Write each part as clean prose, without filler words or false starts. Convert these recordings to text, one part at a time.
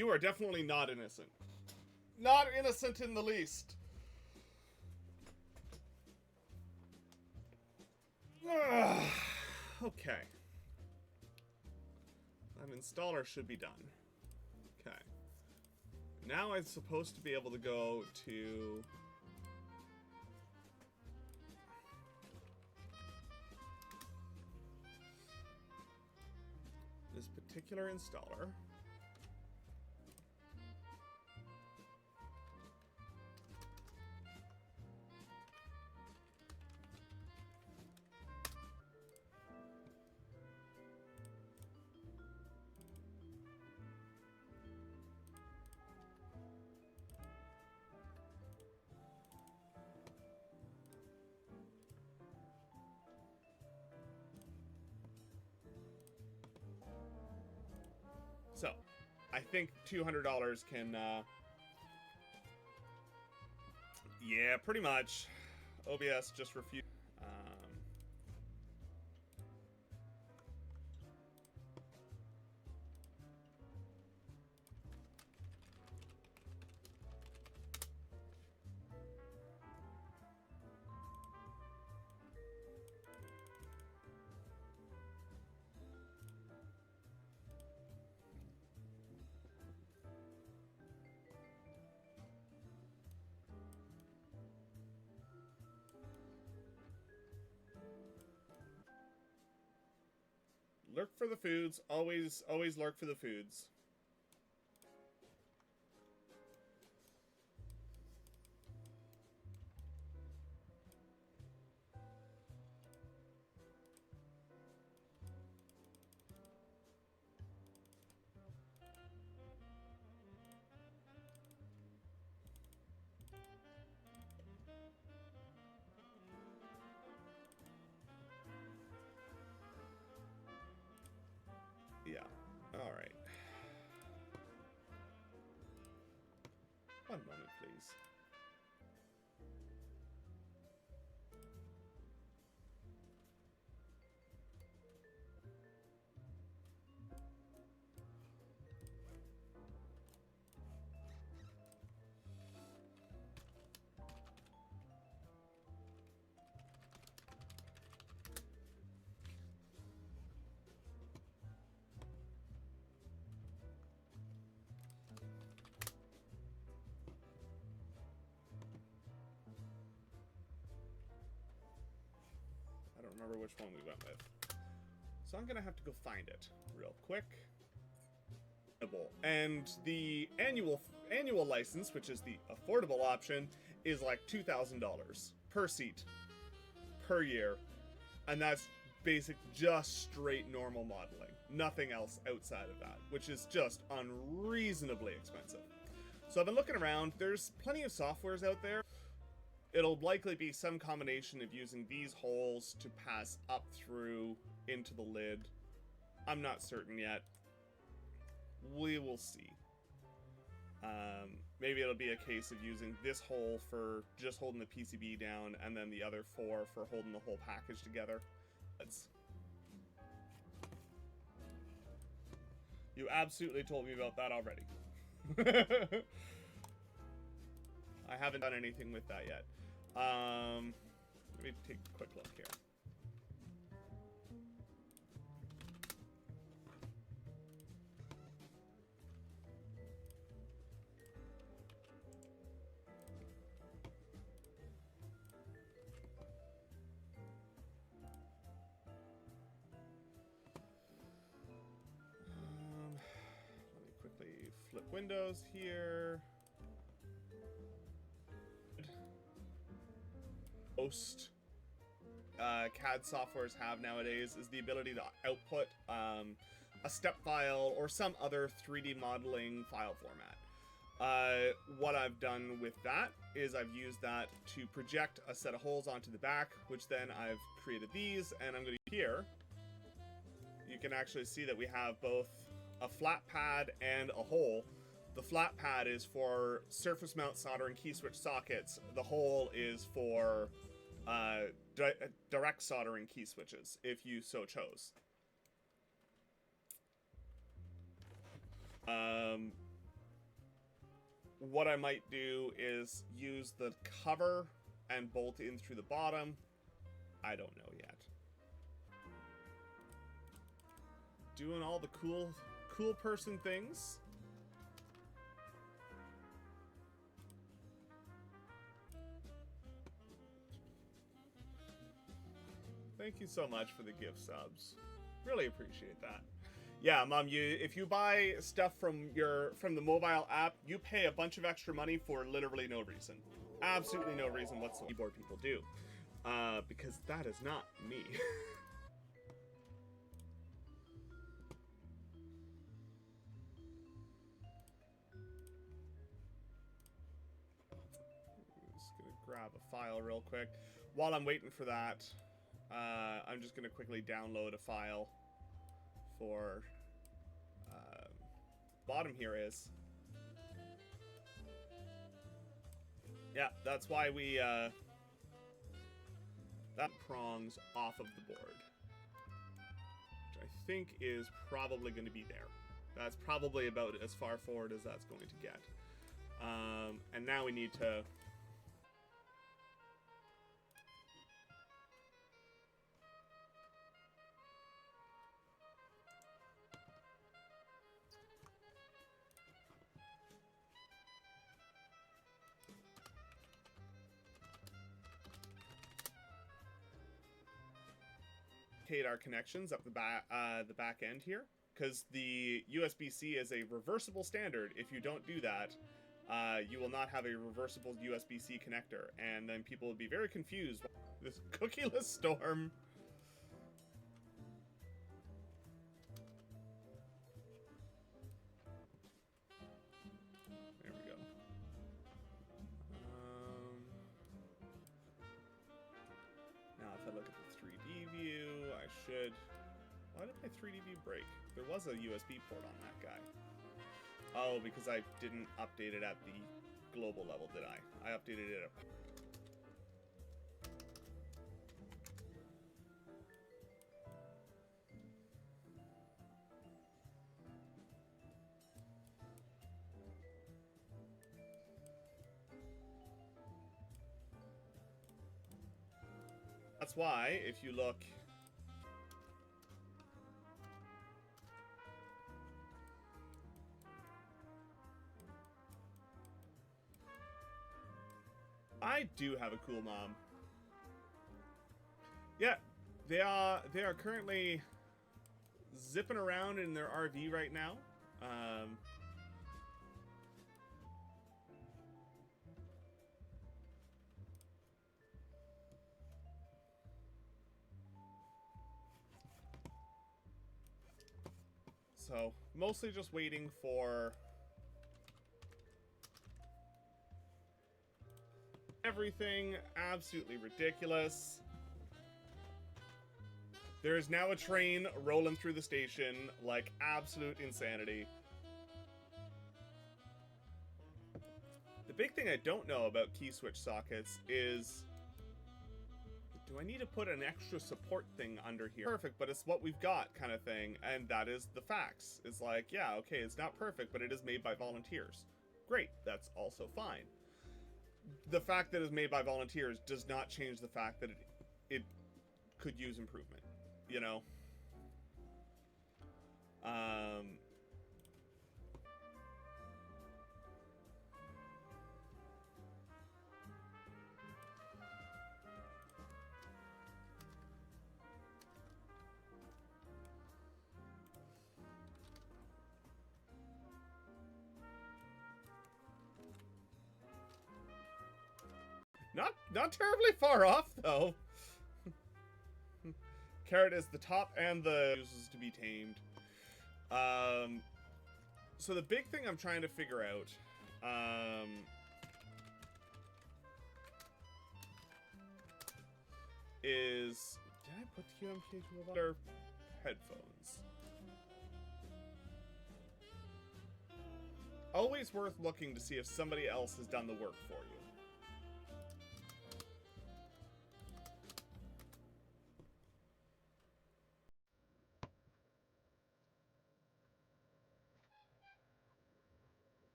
You are definitely not innocent. Not innocent in the least. Okay. That installer should be done. Okay. Now I'm supposed to be able to go to... this particular installer. So, I think $200 can, yeah, pretty much. OBS just refused. Lurk for the foods. Always lurk for the foods. Yeah. All right. One moment, please. I don't remember which one we went with. So I'm gonna have to go find it real quick. And the annual license, which is the affordable option, is like $2,000 per seat per year. And that's basic, just straight normal modeling. Nothing else outside of that, which is just unreasonably expensive. So I've been looking around. There's plenty of softwares out there. It'll likely be some combination of using these holes to pass up through into the lid. I'm not certain yet. We will see. Maybe it'll be a case of using this hole for just holding the PCB down, and then the other four for holding the whole package together. You absolutely told me about that already. I haven't done anything with that yet. Let me take a quick look here. Let me quickly flip windows here. Most CAD softwares have nowadays is the ability to output a step file or some other 3D modeling file format. What I've done with that is I've used that to project a set of holes onto the back, which then I've created these, and I'm going to here. You can actually see that we have both a flat pad and a hole. The flat pad is for surface mount soldering key switch sockets. The hole is for direct soldering key switches, if you so chose. what I might do is use the cover and bolt in through the bottom. I don't know yet. Doing all the cool person things. Thank you so much for the gift subs. Really appreciate that. Yeah, Mom, if you buy stuff from the mobile app, you pay a bunch of extra money for literally no reason. Absolutely no reason whatsoever. Keyboard people do. Because that is not me. Just gonna grab a file real quick. While I'm waiting for that, I'm just gonna quickly download a file for bottom here is. Yeah, that's why we that prongs off of the board, which I think is probably going to be there. That's probably about as far forward as that's going to get. And now we need to our connections up the back end here, because the USB-C is a reversible standard. If you don't do that, you will not have a reversible USB-C connector, and then people will be very confused. This cookieless storm. There we go. Now if I look at the 3D view, I should... Why did my 3D view break? There was a USB port on that guy. Oh, because I didn't update it at the global level, did I? I updated it at... That's why, if you look... I do have a cool mom. Yeah, they are currently zipping around in their RV right now. So, mostly just waiting for everything. Absolutely ridiculous. There is now a train rolling through the station, like absolute insanity. The big thing I don't know about key switch sockets is, do I need to put an extra support thing under here? Perfect, but it's what we've got kind of thing, and that is the facts. It's like, yeah, okay, it's not perfect, but it is made by volunteers. Great, that's also fine. The fact that it's made by volunteers does not change the fact that it could use improvement, you know? Not terribly far off, though. Carrot is the top and the uses to be tamed. So the big thing I'm trying to figure out, is, did I put the QMK to headphones? Always worth looking to see if somebody else has done the work for you.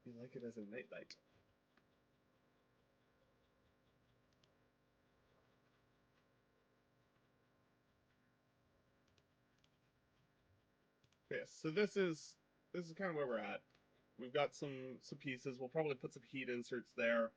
We like it as a nightlight. Okay, so this is kind of where we're at. We've got some pieces. We'll probably put some heat inserts there.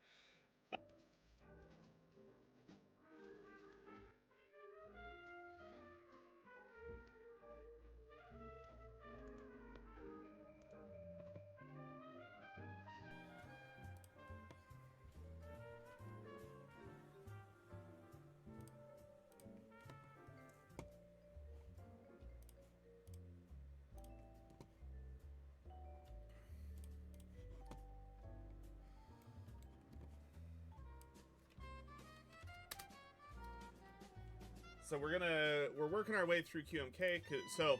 So we're working our way through QMK. So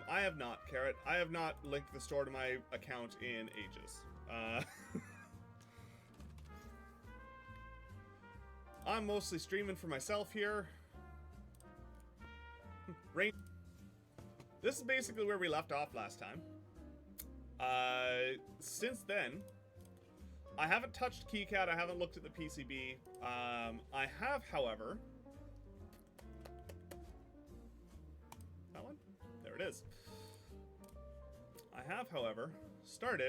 I have not, Carrot. I have not linked the store to my account in ages. I'm mostly streaming for myself here. This is basically where we left off last time. Since then, I haven't touched KeyCAD. I haven't looked at the PCB. I have, however... That one? There it is. I have, however, started